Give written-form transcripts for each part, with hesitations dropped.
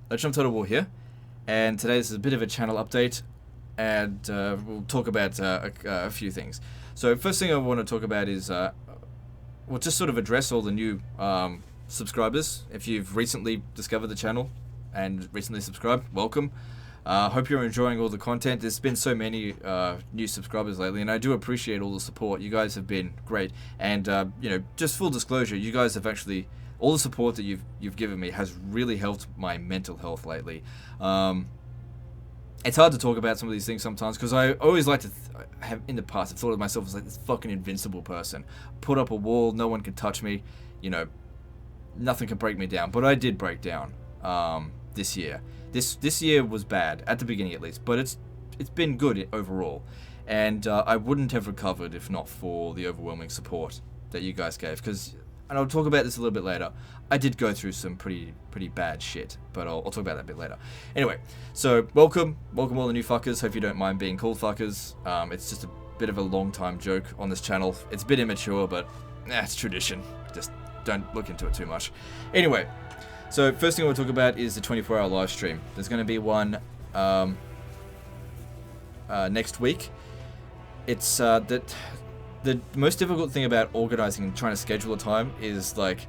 Livestream Total War here, and today is a bit of a channel update, and we'll talk about a few things. So first thing I want to talk about is, we'll just sort of address all the new subscribers. If you've recently discovered the channel and recently subscribed, welcome. Hope you're enjoying all the content. There's been so many new subscribers lately, and I do appreciate all the support. You guys have been great, and you know, just full disclosure, you guys have actually, all the support that you've given me has really helped my mental health lately. It's hard to talk about some of these things sometimes because I always like to have, in the past, I've thought of myself as like this fucking invincible person. Put up a wall, no one can touch me, you know, nothing can break me down. But I did break down this year. This year was bad, at the beginning at least, but it's been good overall. And I wouldn't have recovered if not for the overwhelming support that you guys gave. And I'll talk about this a little bit later. I did go through some pretty bad shit, but I'll talk about that a bit later. Anyway, so welcome all the new fuckers. Hope you don't mind being called fuckers. It's just a bit of a long time joke on this channel. It's a bit immature, but it's tradition. Just don't look into it too much. Anyway, so first thing I want to talk about is the 24-hour live stream. There's going to be one next week. It's that. The most difficult thing about organizing and trying to schedule a time is, like,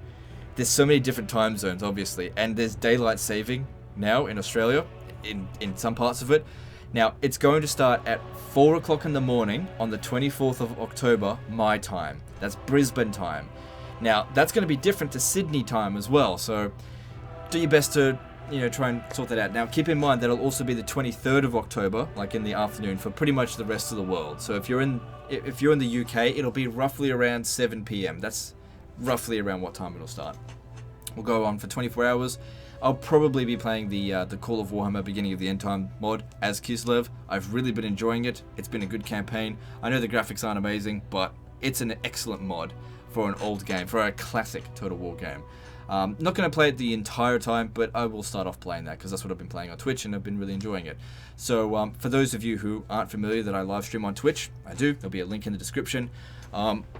there's so many different time zones, obviously, and there's daylight saving now in Australia, in some parts of it. Now, it's going to start at 4 o'clock in the morning on the 24th of October, my time. That's Brisbane time. Now, that's going to be different to Sydney time as well, so do your best to, you know, try and sort that out. Now, keep in mind that'll also be the 23rd of October, like in the afternoon, for pretty much the rest of the world. So if you're in the UK, it'll be roughly around 7 p.m. That's roughly around what time it'll start. We'll go on for 24 hours. I'll probably be playing the Call of Warhammer Beginning of the End Time mod as Kislev. I've really been enjoying it. It's been a good campaign. I know the graphics aren't amazing, but it's an excellent mod for an old game, for a classic Total War game. Not going to play it the entire time, but I will start off playing that because that's what I've been playing on Twitch and I've been really enjoying it. So for those of you who aren't familiar that I live stream on Twitch, I do. There'll be a link in the description.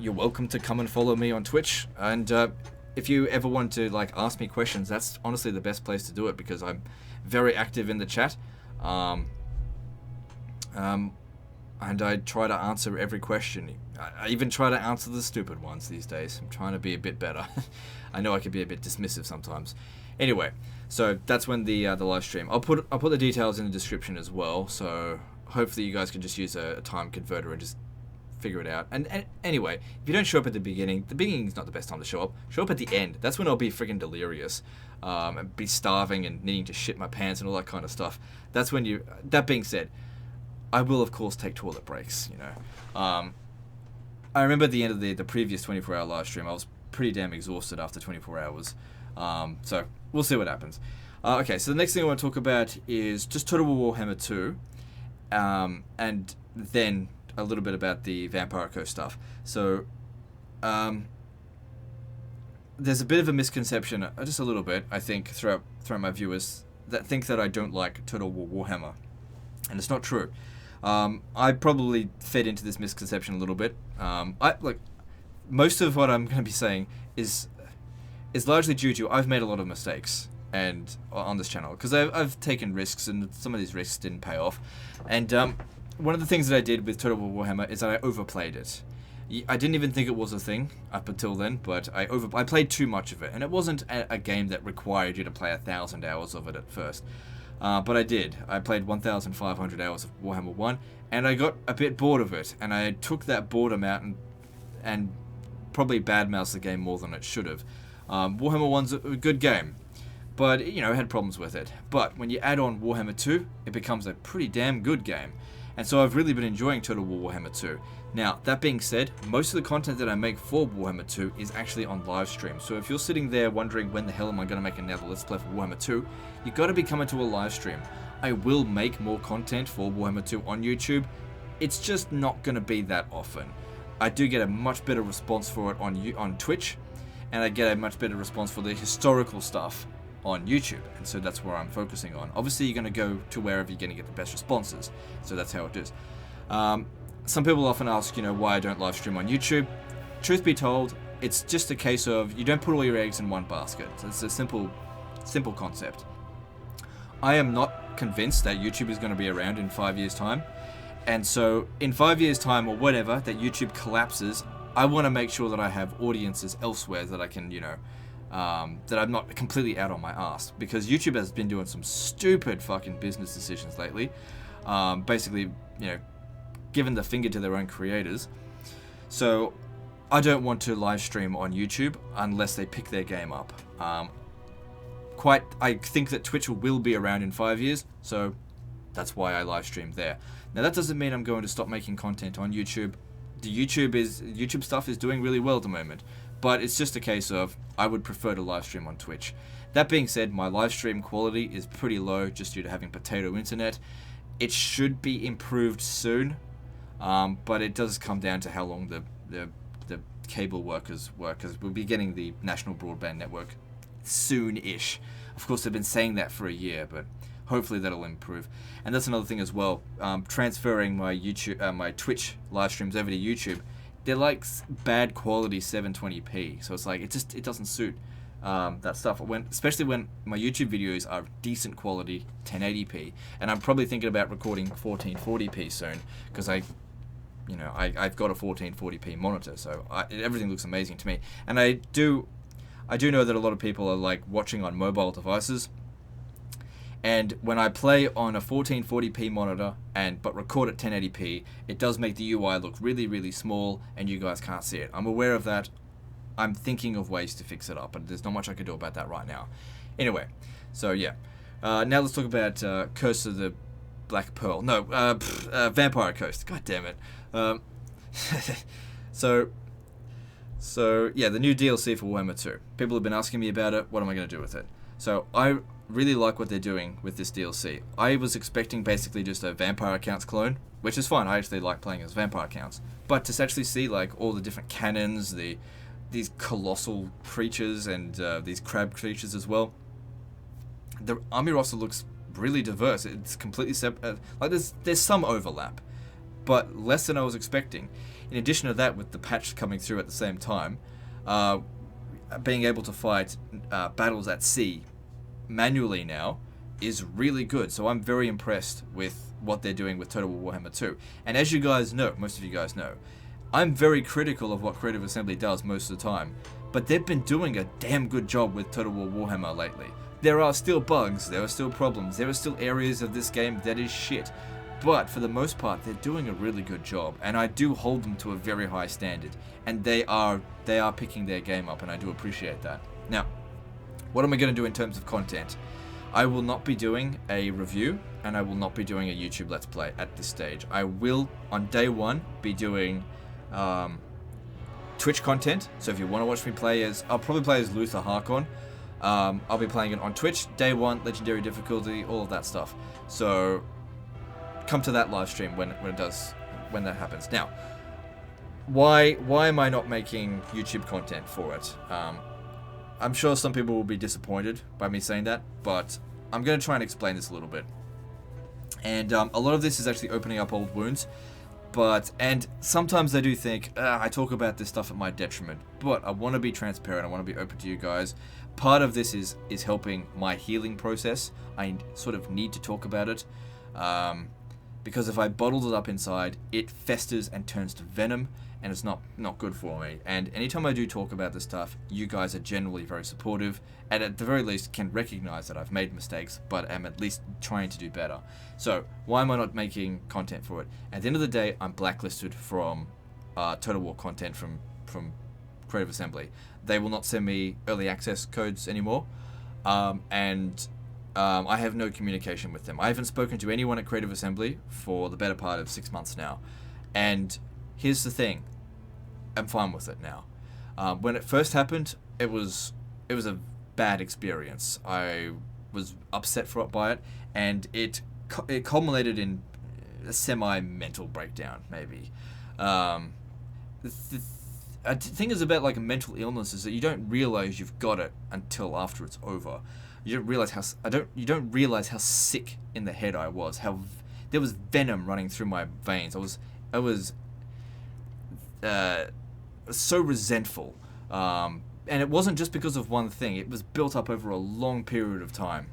You're welcome to come and follow me on Twitch. And if you ever want to, like, ask me questions, that's honestly the best place to do it because I'm very active in the chat. And I try to answer every question. I even try to answer the stupid ones these days. I'm trying to be a bit better. I know I can be a bit dismissive sometimes. Anyway, so that's when the live stream. I'll put the details in the description as well. So hopefully you guys can just use a time converter and just figure it out. And anyway, if you don't show up at the beginning's not the best time to show up. Show up at the end. That's when I'll be freaking delirious, and be starving and needing to shit my pants and all that kind of stuff. That's when you. That being said, I will of course take toilet breaks. You know. I remember at the end of the previous 24-hour live stream, I was pretty damn exhausted after 24 hours. So we'll see what happens. Okay, so the next thing I want to talk about is just Total War Warhammer 2, and then a little bit about the Vampirico stuff. So there's a bit of a misconception, just a little bit, I think, throughout my viewers that think that I don't like Total War Warhammer, and it's not true. I probably fed into this misconception a little bit. Most of what I'm going to be saying is largely due to I've made a lot of mistakes and on this channel because I've taken risks and some of these risks didn't pay off. And one of the things that I did with Total War Warhammer is that I overplayed it. I didn't even think it was a thing up until then, but I played too much of it, and it wasn't a game that required you to play 1,000 hours of it at first. But I did. I played 1,500 hours of Warhammer 1, and I got a bit bored of it, and I took that boredom out and probably badmouthed the game more than it should have. Warhammer 1's a good game, but, you know, it had problems with it. But when you add on Warhammer 2, it becomes a pretty damn good game. And so I've really been enjoying Total War Warhammer 2. Now, that being said, most of the content that I make for Warhammer 2 is actually on live stream. So if you're sitting there wondering when the hell am I going to make another Let's Play for Warhammer 2, you've got to be coming to a live stream. I will make more content for Warhammer 2 on YouTube. It's just not going to be that often. I do get a much better response for it on Twitch, and I get a much better response for the historical stuff on YouTube, and so that's where I'm focusing on. Obviously, you're going to go to wherever you're going to get the best responses, so that's how it is. Some people often ask, you know, why I don't live stream on YouTube. Truth be told, it's just a case of you don't put all your eggs in one basket. So it's a simple concept. I am not convinced that YouTube is going to be around in 5 years' time. And so in 5 years' time or whatever, that YouTube collapses, I want to make sure that I have audiences elsewhere that I can, that I'm not completely out on my ass. Because YouTube has been doing some stupid fucking business decisions lately. Basically, giving the finger to their own creators. So I don't want to live stream on YouTube unless they pick their game up. I think that Twitch will be around in 5 years, so that's why I live stream there. Now that doesn't mean I'm going to stop making content on YouTube. The YouTube stuff is doing really well at the moment, but it's just a case of I would prefer to live stream on Twitch. That being said, my live stream quality is pretty low just due to having potato internet. It should be improved soon, but it does come down to how long the cable workers work, because we'll be getting the national broadband network soon-ish. Of course, they've been saying that for a year, but hopefully that'll improve. And that's another thing as well. Transferring my Twitch live streams over to YouTube, they're like bad quality 720p. So it's like it doesn't suit that stuff. Especially when my YouTube videos are decent quality 1080p, and I'm probably thinking about recording 1440p soon because I've got a 1440p monitor, so everything looks amazing to me. And I do know that a lot of people are like watching on mobile devices, and when I play on a 1440p monitor but record at 1080p, it does make the UI look really, really small, and you guys can't see it. I'm aware of that. I'm thinking of ways to fix it up, but there's not much I can do about that right now. Anyway, so yeah. Now let's talk about Curse of the Black Pearl. No, Vampire Coast. God damn it. So yeah, the new DLC for Warhammer 2. People have been asking me about it. What am I going to do with it? So I really like what they're doing with this DLC. I was expecting basically just a Vampire Accounts clone, which is fine. I actually like playing as Vampire Accounts. But to actually see like all the different cannons, these colossal creatures, and these crab creatures as well. The army roster looks really diverse. It's completely separate. Like there's some overlap, but less than I was expecting. In addition to that, with the patch coming through at the same time, being able to fight battles at sea manually now is really good. So I'm very impressed with what they're doing with Total War Warhammer 2. And as you guys know, most of you guys know, I'm very critical of what Creative Assembly does most of the time, but they've been doing a damn good job with Total War Warhammer lately. There are still bugs, there are still problems, there are still areas of this game that is shit, but for the most part, they're doing a really good job, and I do hold them to a very high standard, and they are picking their game up, and I do appreciate that. Now, what am I going to do in terms of content? I will not be doing a review, and I will not be doing a YouTube Let's Play at this stage. I will, on day one, be doing Twitch content, so if you want to watch me play I'll probably play as Luther Harkon. I'll be playing it on Twitch, day one, legendary difficulty, all of that stuff. So come to that live stream when that happens. Now, why am I not making YouTube content for it? I'm sure some people will be disappointed by me saying that, but I'm going to try and explain this a little bit. And a lot of this is actually opening up old wounds. And sometimes I do think, I talk about this stuff at my detriment, but I want to be transparent, I want to be open to you guys. Part of this is helping my healing process. I sort of need to talk about it, because if I bottle it up inside, it festers and turns to venom, and it's not good for me. And anytime I do talk about this stuff, you guys are generally very supportive, and at the very least can recognize that I've made mistakes, but am at least trying to do better. So why am I not making content for it? At the end of the day, I'm blacklisted from Total War content from Creative Assembly. They will not send me early access codes anymore, and I have no communication with them. I haven't spoken to anyone at Creative Assembly for the better part of 6 months now, and here's the thing, I'm fine with it now. When it first happened, it was a bad experience. I was upset by it, and it culminated in a semi-mental breakdown, maybe. The thing is about like a mental illness is that you don't realize you've got it until after it's over. You don't realize how sick in the head I was. How there was venom running through my veins. I was so resentful, and it wasn't just because of one thing. It was built up over a long period of time,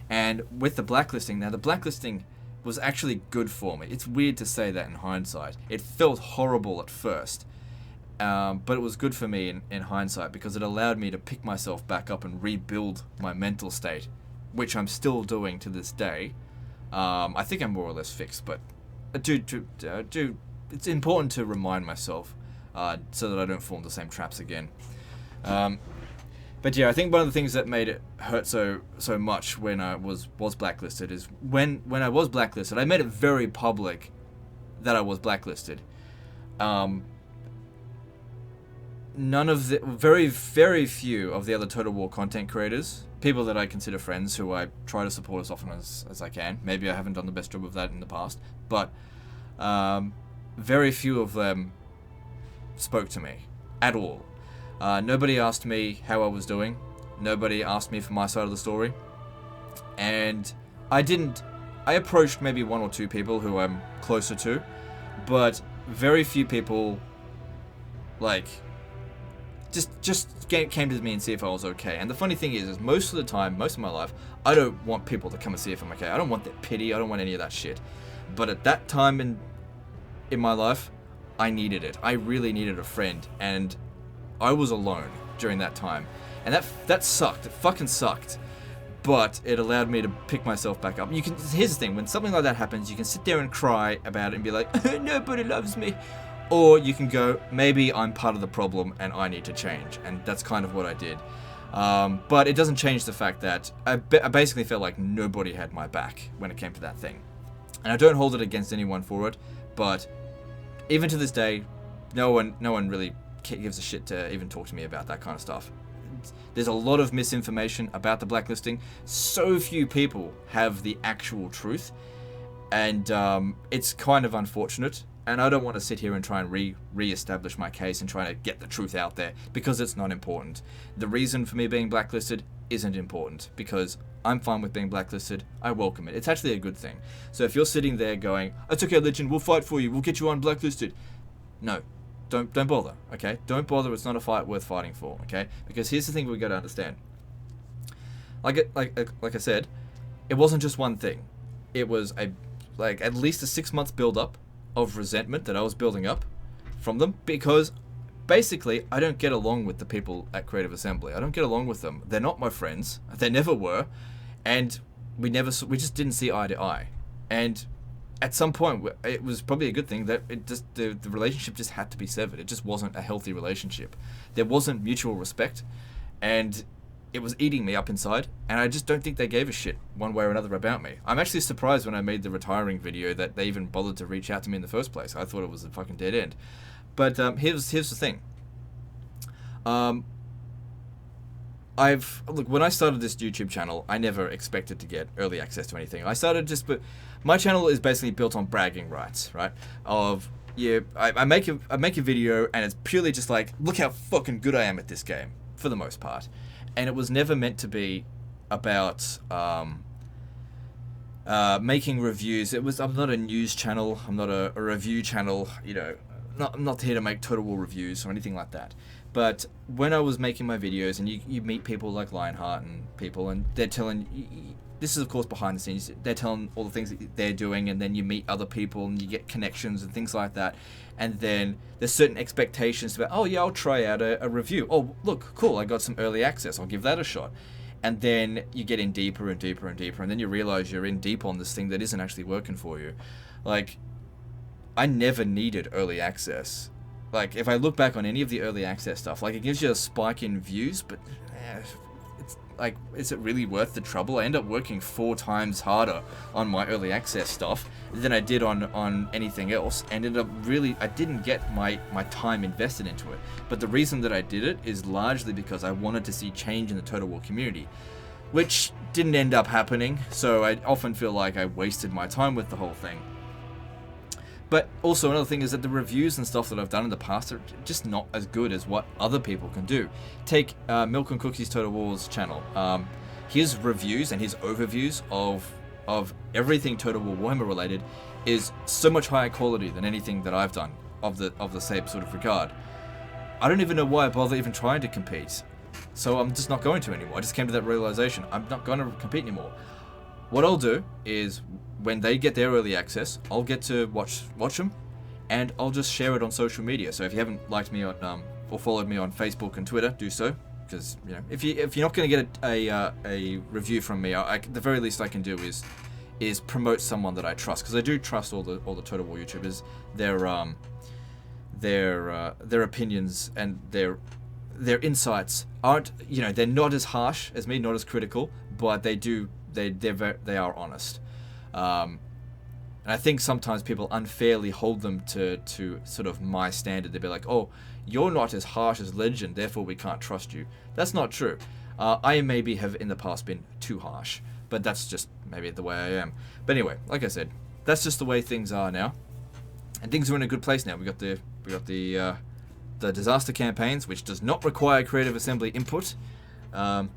And with the blacklisting, now the blacklisting was actually good for me. It's weird to say that in hindsight. It felt horrible at first, but it was good for me in hindsight because it allowed me to pick myself back up and rebuild my mental state, which I'm still doing to this day. I think I'm more or less fixed, but it's important to remind myself so that I don't fall into the same traps again. But yeah, I think one of the things that made it hurt so much when I was blacklisted is when I was blacklisted, I made it very public that I was blacklisted. Very few of the other Total War content creators, people that I consider friends, who I try to support as often as I can. Maybe I haven't done the best job of that in the past, but very few of them spoke to me at all. Nobody asked me how I was doing. Nobody asked me for my side of the story. And I approached maybe one or two people who I'm closer to, but very few people, like, just came to me and see if I was okay. And the funny thing is most of the time, most of my life, I don't want people to come and see if I'm okay. I don't want their pity. I don't want any of that shit. But at that time in my life, I needed it. I really needed a friend, and I was alone during that time, and that sucked. It fucking sucked, but it allowed me to pick myself back up. Here's the thing: when something like that happens, you can sit there and cry about it and be like, nobody loves me, or you can go, maybe I'm part of the problem and I need to change, and that's kind of what I did. But it doesn't change the fact that I basically felt like nobody had my back when it came to that thing, and I don't hold it against anyone for it, but even to this day, no one really gives a shit to even talk to me about that kind of stuff. There's a lot of misinformation about the blacklisting. So few people have the actual truth, and it's kind of unfortunate. And I don't want to sit here and try and re-establish my case and try to get the truth out there, because it's not important. The reason for me being blacklisted isn't important, because I'm fine with being blacklisted. I welcome it. It's actually a good thing. So if you're sitting there going, "It's okay, Legend, we'll fight for you, we'll get you unblacklisted," no. Don't bother, okay? Don't bother. It's not a fight worth fighting for, okay? Because here's the thing we got to understand. Like I said, it wasn't just one thing. It was at least a 6 months build up of resentment that I was building up from them, because basically I don't get along with the people at Creative Assembly. I don't get along with them. They're not my friends. They never were, and we just didn't see eye to eye. And at some point, it was probably a good thing that the relationship just had to be severed. It just wasn't a healthy relationship. There wasn't mutual respect, and it was eating me up inside, and I just don't think they gave a shit one way or another about me. I'm actually surprised when I made the retiring video that they even bothered to reach out to me in the first place. I thought it was a fucking dead end. But here's the thing. When I started this YouTube channel, I never expected to get early access to anything. But my channel is basically built on bragging rights, right? I make a video and it's purely just like, look how fucking good I am at this game, for the most part. And it was never meant to be about making reviews. I'm not a news channel. I'm not a review channel. I'm not here to make Total War reviews or anything like that. But when I was making my videos, and you meet people like Lionheart and people, and they're telling you, this is of course behind the scenes, they're telling all the things that they're doing, and then you meet other people and you get connections and things like that, and then there's certain expectations about, oh yeah, I'll try out a review. Oh look, cool, I got some early access, I'll give that a shot. And then you get in deeper and deeper and deeper, and then you realize you're in deep on this thing that isn't actually working for you. Like, I never needed early access. Like, if I look back on any of the early access stuff, like, it gives you a spike in views, but it's like, is it really worth the trouble? I end up working 4 times harder on my early access stuff than I did on anything else, and I didn't get my time invested into it. But the reason that I did it is largely because I wanted to see change in the Total War community, which didn't end up happening, so I often feel like I wasted my time with the whole thing. But also another thing is that the reviews and stuff that I've done in the past are just not as good as what other people can do. Take Milk and Cookies Total War's channel. His reviews and his overviews of everything Total War Warhammer related is so much higher quality than anything that I've done of the same sort of regard. I don't even know why I bother even trying to compete. So I'm just not going to anymore. I just came to that realization. I'm not going to compete anymore. what I'll do is when they get their early access, I'll get to watch them, and I'll just share it on social media. So if you haven't liked me on or followed me on Facebook and Twitter, do so. Because if you're not going to get a review from me, the very least I can do is promote someone that I trust. Because I do trust all the Total War YouTubers. Their opinions and their insights aren't, they're not as harsh as me, not as critical, but they are honest. And I think sometimes people unfairly hold them to sort of my standard. They'd be like, oh, you're not as harsh as Legend, therefore we can't trust you. That's not true. I maybe have in the past been too harsh, but that's just maybe the way I am. But anyway, like I said, that's just the way things are now. And things are in a good place now. We got the disaster campaigns, which does not require creative assembly input. And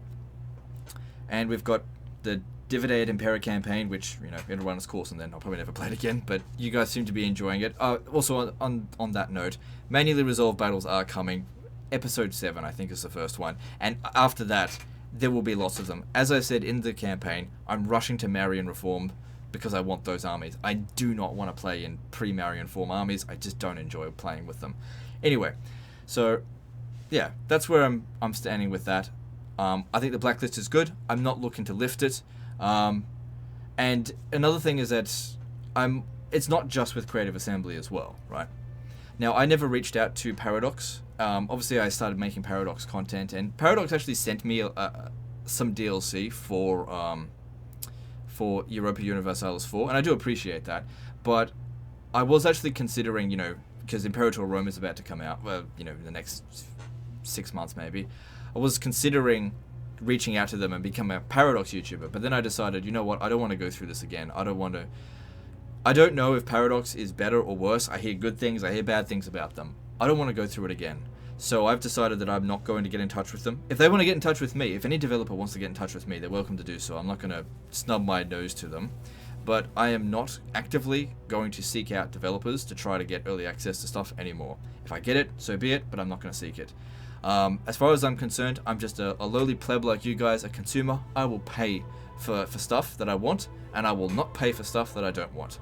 we've got the Divided Impera campaign, which it'll run its course and then I'll probably never play it again, but you guys seem to be enjoying it. Also on that note, manually resolved battles are coming. Episode 7 I think is the first one, and after that there will be lots of them. As I said in the campaign, I'm rushing to Marion Reform because I want those armies. I do not want to play in pre-Marion Form armies. I just don't enjoy playing with them. Anyway, so yeah, that's where I'm standing with that. I think the blacklist is good. I'm not looking to lift it. And another thing is that it's not just with Creative Assembly as well, right? Now, I never reached out to Paradox. Obviously, I started making Paradox content, and Paradox actually sent me some DLC for Europa Universalis 4, and I do appreciate that. But I was actually considering, because Imperator Rome is about to come out, well, in the next 6 months maybe, I was considering reaching out to them and become a Paradox YouTuber, but then I decided, you know what, I don't want to go through this again. I don't know if Paradox is better or worse. I hear good things, I hear bad things about them. I don't want to go through it again. So I've decided that I'm not going to get in touch with them. If they want to get in touch with me, if any developer wants to get in touch with me, they're welcome to do so. I'm not going to snub my nose to them. But I am not actively going to seek out developers to try to get early access to stuff anymore. If I get it, so be it, but I'm not going to seek it. As far as I'm concerned, I'm just a lowly pleb like you guys, a consumer. I will pay for stuff that I want, and I will not pay for stuff that I don't want.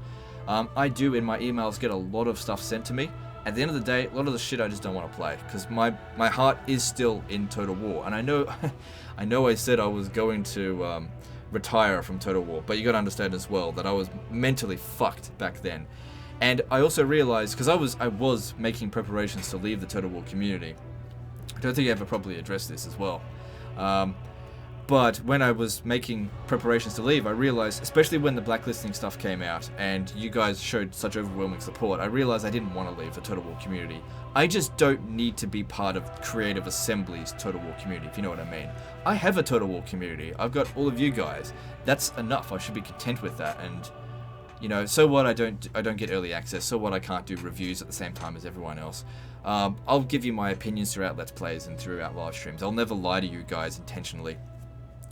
I do, in my emails, get a lot of stuff sent to me. At the end of the day, a lot of the shit I just don't want to play, because my heart is still in Total War. And I know I said I was going to retire from Total War, but you got to understand as well that I was mentally fucked back then. And I also realized, because I was making preparations to leave the Total War community. I don't think I ever properly addressed this as well. But when I was making preparations to leave, I realized, especially when the blacklisting stuff came out and you guys showed such overwhelming support, I realized I didn't want to leave the Total War community. I just don't need to be part of Creative Assembly's Total War community, if you know what I mean. I have a Total War community. I've got all of you guys. That's enough. I should be content with that. And so what? I don't get early access. So what? I can't do reviews at the same time as everyone else. I'll give you my opinions throughout Let's Plays and throughout live streams. I'll never lie to you guys intentionally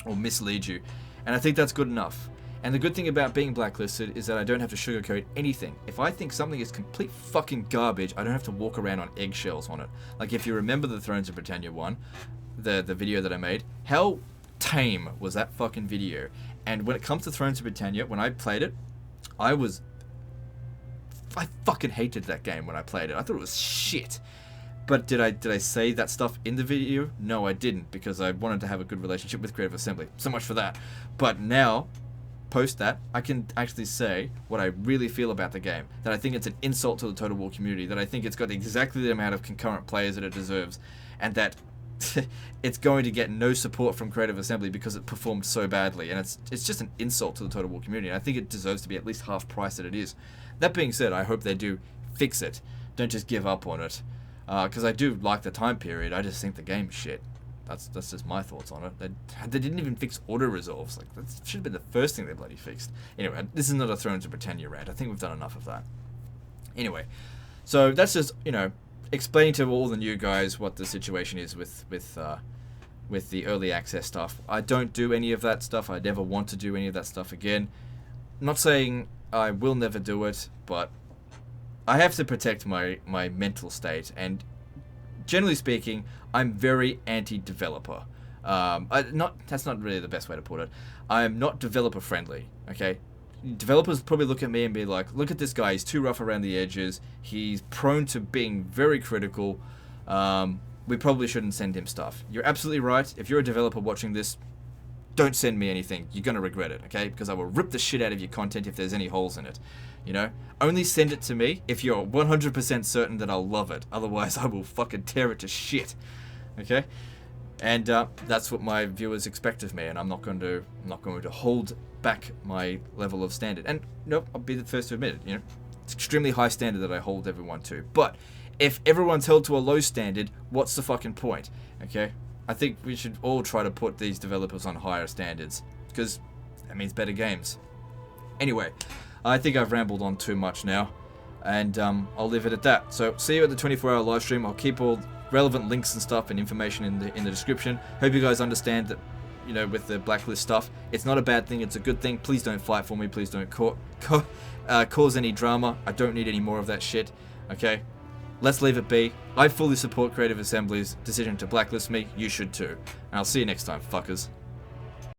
or mislead you, and I think that's good enough. And the good thing about being blacklisted is that I don't have to sugarcoat anything. If I think something is complete fucking garbage, I don't have to walk around on eggshells on it. Like if you remember the Thrones of Britannia one, the video that I made, how tame was that fucking video? And when it comes to Thrones of Britannia, when I played it, I fucking hated that game when I played it. I thought it was shit. But did I say that stuff in the video? No, I didn't, because I wanted to have a good relationship with Creative Assembly. So much for that. But now, post that, I can actually say what I really feel about the game. That I think it's an insult to the Total War community. That I think it's got exactly the amount of concurrent players that it deserves. And that it's going to get no support from Creative Assembly because it performed so badly. And it's just an insult to the Total War community. And I think it deserves to be at least half price that it is. That being said, I hope they do fix it. Don't just give up on it. Because I do like the time period, I just think the game's shit. That's just my thoughts on it. They didn't even fix auto-resolves. Like, that should have been the first thing they bloody fixed. Anyway, this is not a Thrones of Britannia rant. I think we've done enough of that. Anyway, so that's just, explaining to all the new guys what the situation is with the early access stuff. I don't do any of that stuff. I never want to do any of that stuff again. I'm not saying I will never do it, but I have to protect my mental state, and generally speaking, I'm very anti-developer. That's not really the best way to put it. I'm not developer friendly. Okay, developers probably look at me and be like, look at this guy, he's too rough around the edges, he's prone to being very critical, we probably shouldn't send him stuff. You're absolutely right. If you're a developer watching this, don't send me anything. You're going to regret it, okay? Because I will rip the shit out of your content if there's any holes in it, you know? Only send it to me if you're 100% certain that I'll love it. Otherwise, I will fucking tear it to shit, okay? And that's what my viewers expect of me, and I'm not going to hold back my level of standard. And nope, I'll be the first to admit it, you know? It's extremely high standard that I hold everyone to. But if everyone's held to a low standard, what's the fucking point, okay? I think we should all try to put these developers on higher standards, because that means better games. Anyway, I think I've rambled on too much now, and I'll leave it at that. So see you at the 24-hour live stream. I'll keep all relevant links and stuff and information in the description. Hope you guys understand that, you know, with the blacklist stuff, it's not a bad thing, it's a good thing. Please don't fight for me, please don't cause any drama. I don't need any more of that shit, okay? Let's leave it be. I fully support Creative Assembly's decision to blacklist me. You should too. And I'll see you next time, fuckers.